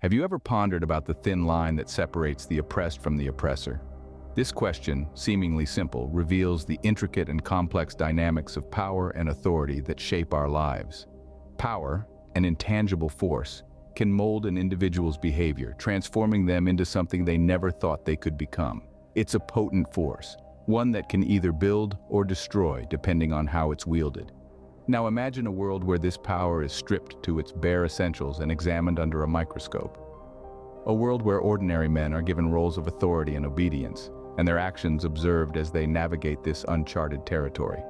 Have you ever pondered about the thin line that separates the oppressed from the oppressor? This question, seemingly simple, reveals the intricate and complex dynamics of power and authority that shape our lives. Power, an intangible force, can mold an individual's behavior, transforming them into something they never thought they could become. It's a potent force, one that can either build or destroy depending on how it's wielded. Now imagine a world where this power is stripped to its bare essentials and examined under a microscope. A world where ordinary men are given roles of authority and obedience, and their actions observed as they navigate this uncharted territory.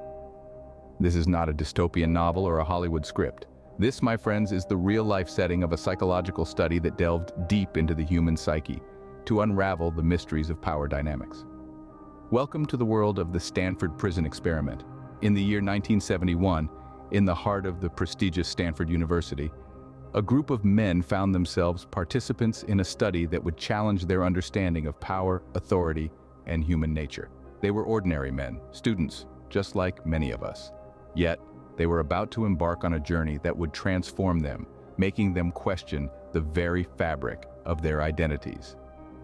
This is not a dystopian novel or a Hollywood script. This, my friends, is the real-life setting of a psychological study that delved deep into the human psyche to unravel the mysteries of power dynamics. Welcome to the world of the Stanford prison experiment. In the year 1971, in the heart of the prestigious Stanford University, a group of men found themselves participants in a study that would challenge their understanding of power, authority, and human nature. They were ordinary men, students, just like many of us. Yet, they were about to embark on a journey that would transform them, making them question the very fabric of their identities.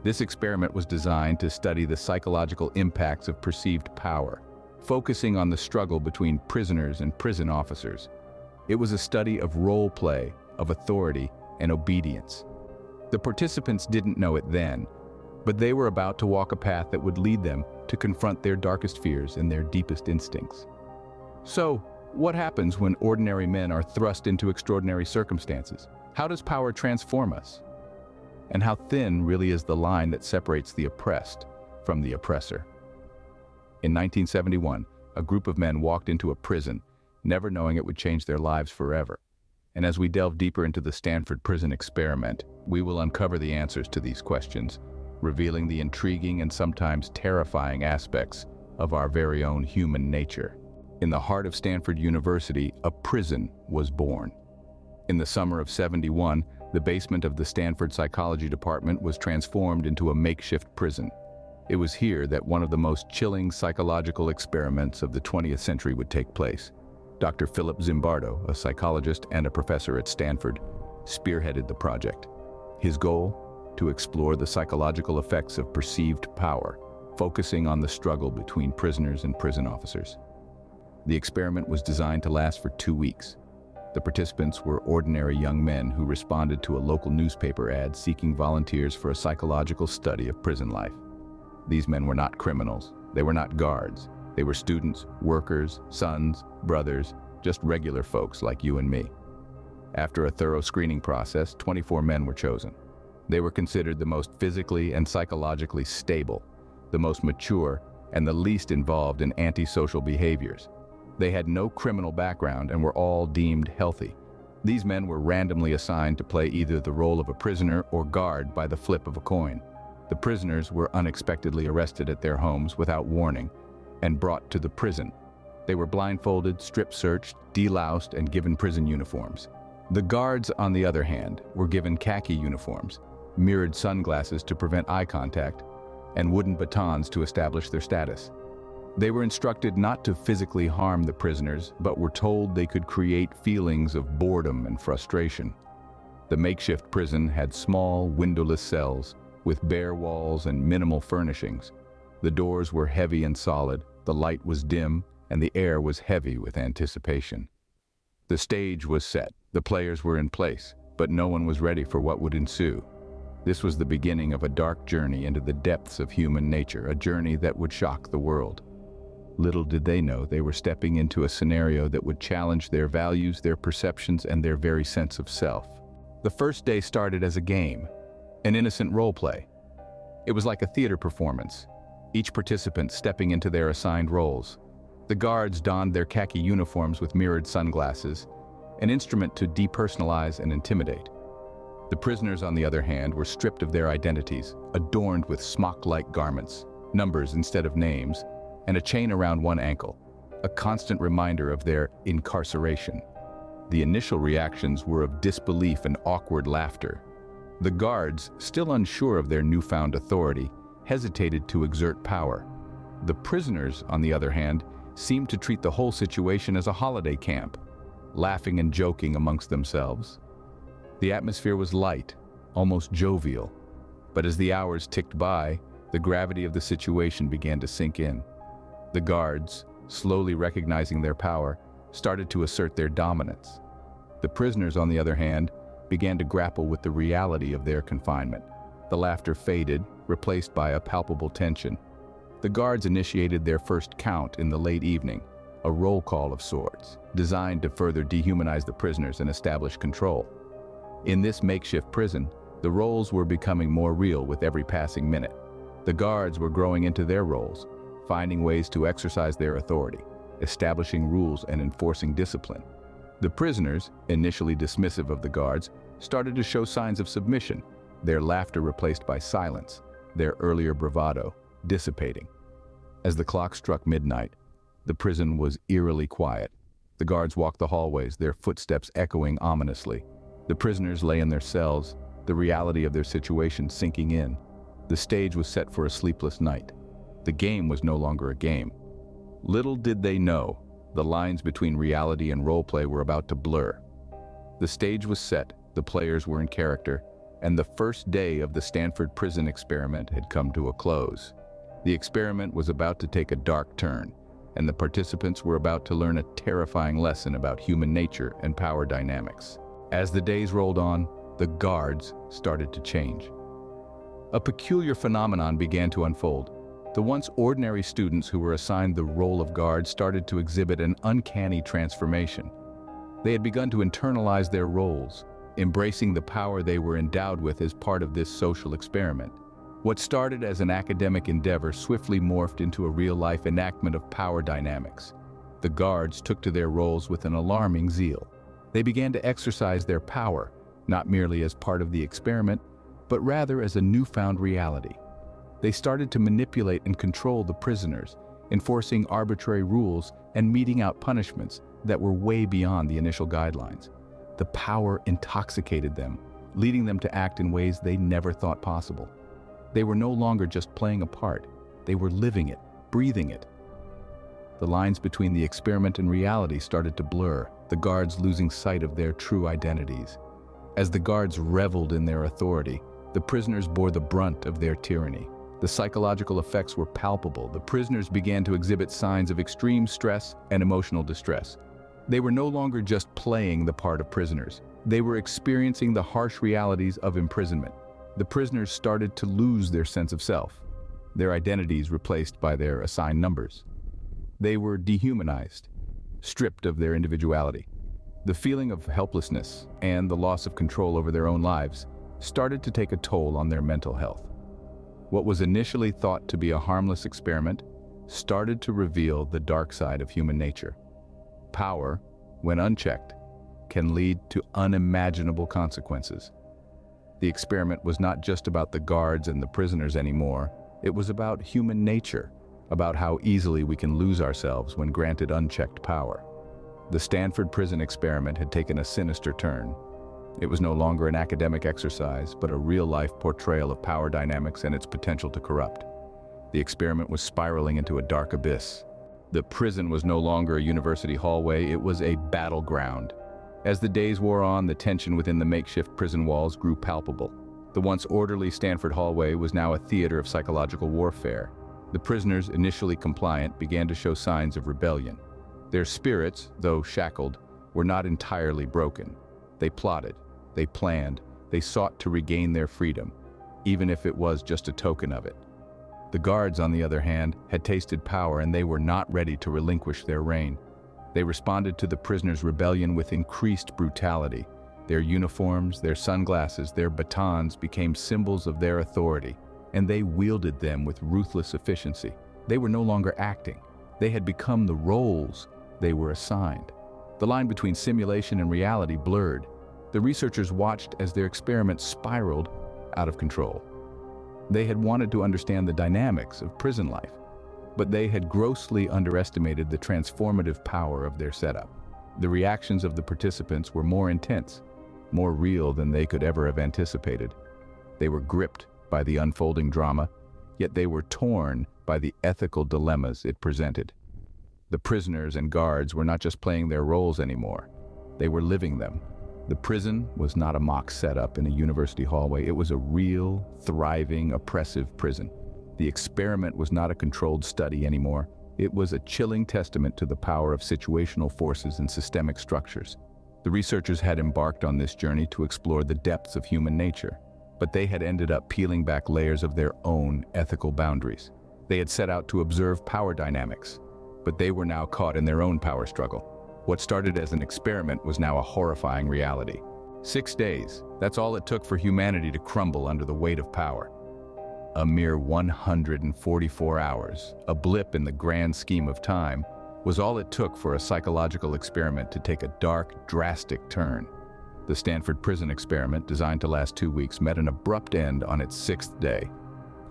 This experiment was designed to study the psychological impacts of perceived power, focusing on the struggle between prisoners and prison officers. It was a study of role play, of authority, and obedience. The participants didn't know it then, but they were about to walk a path that would lead them to confront their darkest fears and their deepest instincts. So, what happens when ordinary men are thrust into extraordinary circumstances? How does power transform us? And how thin really is the line that separates the oppressed from the oppressor? In 1971, a group of men walked into a prison, never knowing it would change their lives forever. And as we delve deeper into the Stanford prison experiment, we will uncover the answers to these questions, revealing the intriguing and sometimes terrifying aspects of our very own human nature. In the heart of Stanford University, a prison was born. In the summer of '71, the basement of the Stanford Psychology Department was transformed into a makeshift prison. It was here that one of the most chilling psychological experiments of the 20th century would take place. Dr. Philip Zimbardo, a psychologist and a professor at Stanford, spearheaded the project. His goal? To explore the psychological effects of perceived power, focusing on the struggle between prisoners and prison officers. The experiment was designed to last for 2 weeks. The participants were ordinary young men who responded to a local newspaper ad seeking volunteers for a psychological study of prison life. These men were not criminals. They were not guards. They were students, workers, sons, brothers, just regular folks like you and me. After a thorough screening process, 24 men were chosen. They were considered the most physically and psychologically stable, the most mature, and the least involved in antisocial behaviors. They had no criminal background and were all deemed healthy. These men were randomly assigned to play either the role of a prisoner or guard by the flip of a coin. The prisoners were unexpectedly arrested at their homes without warning and brought to the prison. They were blindfolded, strip-searched, deloused, and given prison uniforms. The guards, on the other hand, were given khaki uniforms, mirrored sunglasses to prevent eye contact, and wooden batons to establish their status. They were instructed not to physically harm the prisoners, but were told they could create feelings of boredom and frustration. The makeshift prison had small, windowless cells with bare walls and minimal furnishings. The doors were heavy and solid, the light was dim, and the air was heavy with anticipation. The stage was set, the players were in place, but no one was ready for what would ensue. This was the beginning of a dark journey into the depths of human nature, a journey that would shock the world. Little did they know they were stepping into a scenario that would challenge their values, their perceptions, and their very sense of self. The first day started as a game, an innocent role play. It was like a theater performance, each participant stepping into their assigned roles. The guards donned their khaki uniforms with mirrored sunglasses, an instrument to depersonalize and intimidate. The prisoners, on the other hand, were stripped of their identities, adorned with smock-like garments, numbers instead of names, and a chain around one ankle, a constant reminder of their incarceration. The initial reactions were of disbelief and awkward laughter. The guards, still unsure of their newfound authority, hesitated to exert power. The prisoners, on the other hand, seemed to treat the whole situation as a holiday camp, laughing and joking amongst themselves. The atmosphere was light, almost jovial. But as the hours ticked by, the gravity of the situation began to sink in. The guards, slowly recognizing their power, started to assert their dominance. The prisoners, on the other hand, began to grapple with the reality of their confinement. The laughter faded, replaced by a palpable tension. The guards initiated their first count in the late evening, a roll call of sorts, designed to further dehumanize the prisoners and establish control. In this makeshift prison, the roles were becoming more real with every passing minute. The guards were growing into their roles, finding ways to exercise their authority, establishing rules and enforcing discipline. The prisoners, initially dismissive of the guards, started to show signs of submission, their laughter replaced by silence, their earlier bravado dissipating. As the clock struck midnight, the prison was eerily quiet. The guards walked the hallways, their footsteps echoing ominously. The prisoners lay in their cells, the reality of their situation sinking in. The stage was set for a sleepless night. The game was no longer a game. Little did they know, the lines between reality and roleplay were about to blur. The stage was set, the players were in character, and the first day of the Stanford prison experiment had come to a close. The experiment was about to take a dark turn, and the participants were about to learn a terrifying lesson about human nature and power dynamics. As the days rolled on, the guards started to change. A peculiar phenomenon began to unfold. The once ordinary students who were assigned the role of guard started to exhibit an uncanny transformation. They had begun to internalize their roles, embracing the power they were endowed with as part of this social experiment. What started as an academic endeavor swiftly morphed into a real-life enactment of power dynamics. The guards took to their roles with an alarming zeal. They began to exercise their power, not merely as part of the experiment, but rather as a newfound reality. They started to manipulate and control the prisoners, enforcing arbitrary rules and meting out punishments that were way beyond the initial guidelines. The power intoxicated them, leading them to act in ways they never thought possible. They were no longer just playing a part. They were living it, breathing it. The lines between the experiment and reality started to blur, the guards losing sight of their true identities. As the guards reveled in their authority, the prisoners bore the brunt of their tyranny. The psychological effects were palpable. The prisoners began to exhibit signs of extreme stress and emotional distress. They were no longer just playing the part of prisoners. They were experiencing the harsh realities of imprisonment. The prisoners started to lose their sense of self, their identities replaced by their assigned numbers. They were dehumanized, stripped of their individuality. The feeling of helplessness and the loss of control over their own lives started to take a toll on their mental health. What was initially thought to be a harmless experiment started to reveal the dark side of human nature. Power, when unchecked, can lead to unimaginable consequences. The experiment was not just about the guards and the prisoners anymore. It was about human nature, about how easily we can lose ourselves when granted unchecked power. The Stanford prison experiment had taken a sinister turn. It was no longer an academic exercise, but a real-life portrayal of power dynamics and its potential to corrupt. The experiment was spiraling into a dark abyss. The prison was no longer a university hallway, it was a battleground. As the days wore on, the tension within the makeshift prison walls grew palpable. The once orderly Stanford hallway was now a theater of psychological warfare. The prisoners, initially compliant, began to show signs of rebellion. Their spirits, though shackled, were not entirely broken. They plotted, they planned, they sought to regain their freedom, even if it was just a token of it. The guards, on the other hand, had tasted power and they were not ready to relinquish their reign. They responded to the prisoners' rebellion with increased brutality. Their uniforms, their sunglasses, their batons became symbols of their authority, and they wielded them with ruthless efficiency. They were no longer acting. They had become the roles they were assigned. The line between simulation and reality blurred. The researchers watched as their experiment spiraled out of control. They had wanted to understand the dynamics of prison life, but they had grossly underestimated the transformative power of their setup. The reactions of the participants were more intense, more real than they could ever have anticipated. They were gripped by the unfolding drama, yet they were torn by the ethical dilemmas it presented. The prisoners and guards were not just playing their roles anymore, they were living them. The prison was not a mock setup in a university hallway. It was a real, thriving, oppressive prison. The experiment was not a controlled study anymore. It was a chilling testament to the power of situational forces and systemic structures. The researchers had embarked on this journey to explore the depths of human nature, but they had ended up peeling back layers of their own ethical boundaries. They had set out to observe power dynamics, but they were now caught in their own power struggle. What started as an experiment was now a horrifying reality. 6 days, that's all it took for humanity to crumble under the weight of power. A mere 144 hours, a blip in the grand scheme of time, was all it took for a psychological experiment to take a dark, drastic turn. The Stanford prison experiment, designed to last 2 weeks, met an abrupt end on its 6th day,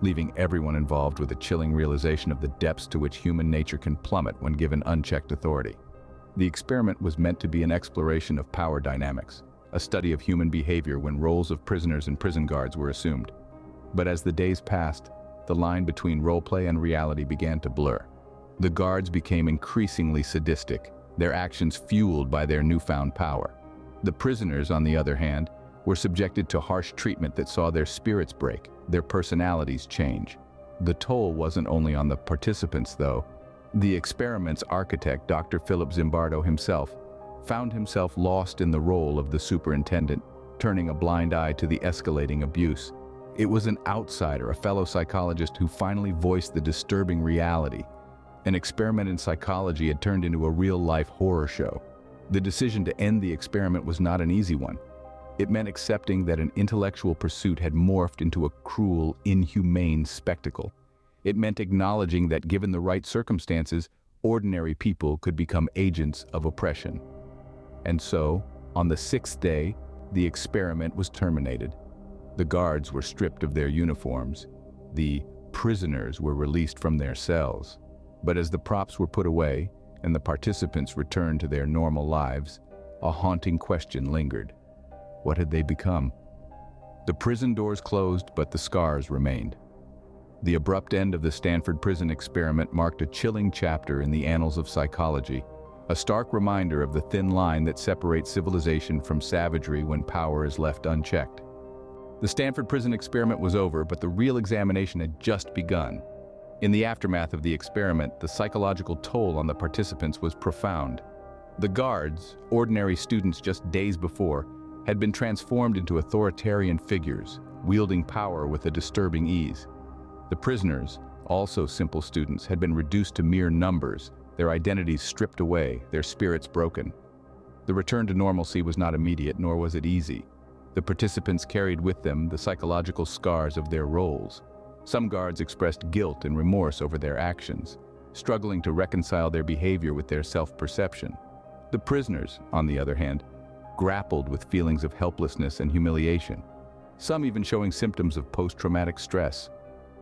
leaving everyone involved with a chilling realization of the depths to which human nature can plummet when given unchecked authority. The experiment was meant to be an exploration of power dynamics, a study of human behavior when roles of prisoners and prison guards were assumed. But as the days passed, the line between roleplay and reality began to blur. The guards became increasingly sadistic, their actions fueled by their newfound power. The prisoners, on the other hand, were subjected to harsh treatment that saw their spirits break, their personalities change. The toll wasn't only on the participants, though. The experiment's architect, Dr. Philip Zimbardo himself, found himself lost in the role of the superintendent, turning a blind eye to the escalating abuse. It was an outsider, a fellow psychologist, who finally voiced the disturbing reality. An experiment in psychology had turned into a real-life horror show. The decision to end the experiment was not an easy one. It meant accepting that an intellectual pursuit had morphed into a cruel, inhumane spectacle. It meant acknowledging that given the right circumstances, ordinary people could become agents of oppression. And so, on the 6th day, the experiment was terminated. The guards were stripped of their uniforms. The prisoners were released from their cells. But as the props were put away and the participants returned to their normal lives, a haunting question lingered. What had they become? The prison doors closed, but the scars remained. The abrupt end of the Stanford prison experiment marked a chilling chapter in the annals of psychology, a stark reminder of the thin line that separates civilization from savagery when power is left unchecked. The Stanford prison experiment was over, but the real examination had just begun. In the aftermath of the experiment, the psychological toll on the participants was profound. The guards, ordinary students just days before, had been transformed into authoritarian figures, wielding power with a disturbing ease. The prisoners, also simple students, had been reduced to mere numbers, their identities stripped away, their spirits broken. The return to normalcy was not immediate, nor was it easy. The participants carried with them the psychological scars of their roles. Some guards expressed guilt and remorse over their actions, struggling to reconcile their behavior with their self-perception. The prisoners, on the other hand, grappled with feelings of helplessness and humiliation, some even showing symptoms of post-traumatic stress.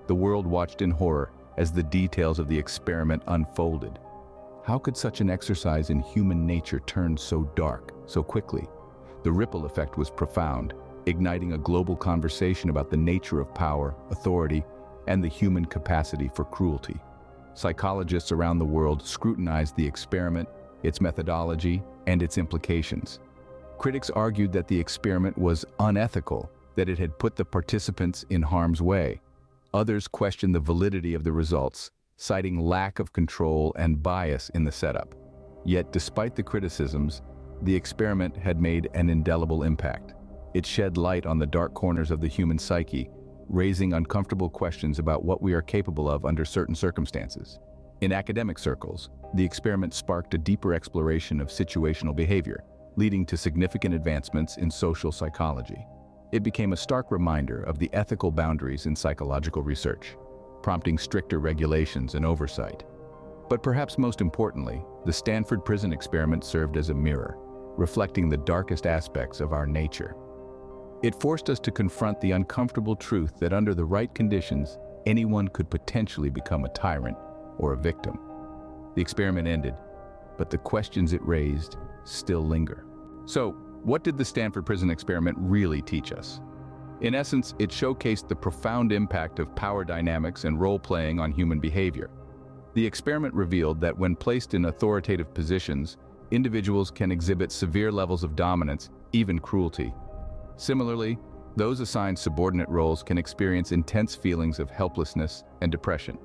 The world watched in horror as the details of the experiment unfolded. How could such an exercise in human nature turn so dark, so quickly? The ripple effect was profound, igniting a global conversation about the nature of power, authority, and the human capacity for cruelty. Psychologists around the world scrutinized the experiment, its methodology, and its implications. Critics argued that the experiment was unethical, that it had put the participants in harm's way. Others questioned the validity of the results, citing lack of control and bias in the setup. Yet, despite the criticisms, the experiment had made an indelible impact. It shed light on the dark corners of the human psyche, raising uncomfortable questions about what we are capable of under certain circumstances. In academic circles, the experiment sparked a deeper exploration of situational behavior, leading to significant advancements in social psychology. It became a stark reminder of the ethical boundaries in psychological research, prompting stricter regulations and oversight. But perhaps most importantly, the Stanford prison experiment served as a mirror, reflecting the darkest aspects of our nature. It forced us to confront the uncomfortable truth that under the right conditions, anyone could potentially become a tyrant or a victim. The experiment ended, but the questions it raised still linger. So, what did the Stanford prison experiment really teach us? In essence, it showcased the profound impact of power dynamics and role-playing on human behavior. The experiment revealed that when placed in authoritative positions, individuals can exhibit severe levels of dominance even cruelty. Similarly, those assigned subordinate roles can experience intense feelings of helplessness and depression.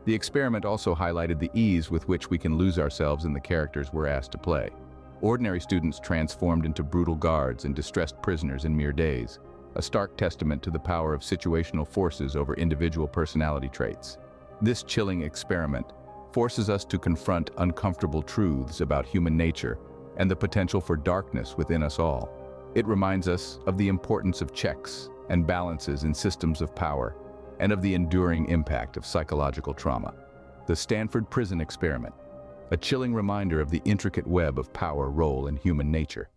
The experiment also highlighted the ease with which we can lose ourselves in the characters we're asked to play. Ordinary students transformed into brutal guards and distressed prisoners in mere days, a stark testament to the power of situational forces over individual personality traits. This chilling experiment forces us to confront uncomfortable truths about human nature and the potential for darkness within us all. It reminds us of the importance of checks and balances in systems of power and of the enduring impact of psychological trauma. The Stanford prison experiment, a chilling reminder of the intricate web of power, role, and human nature.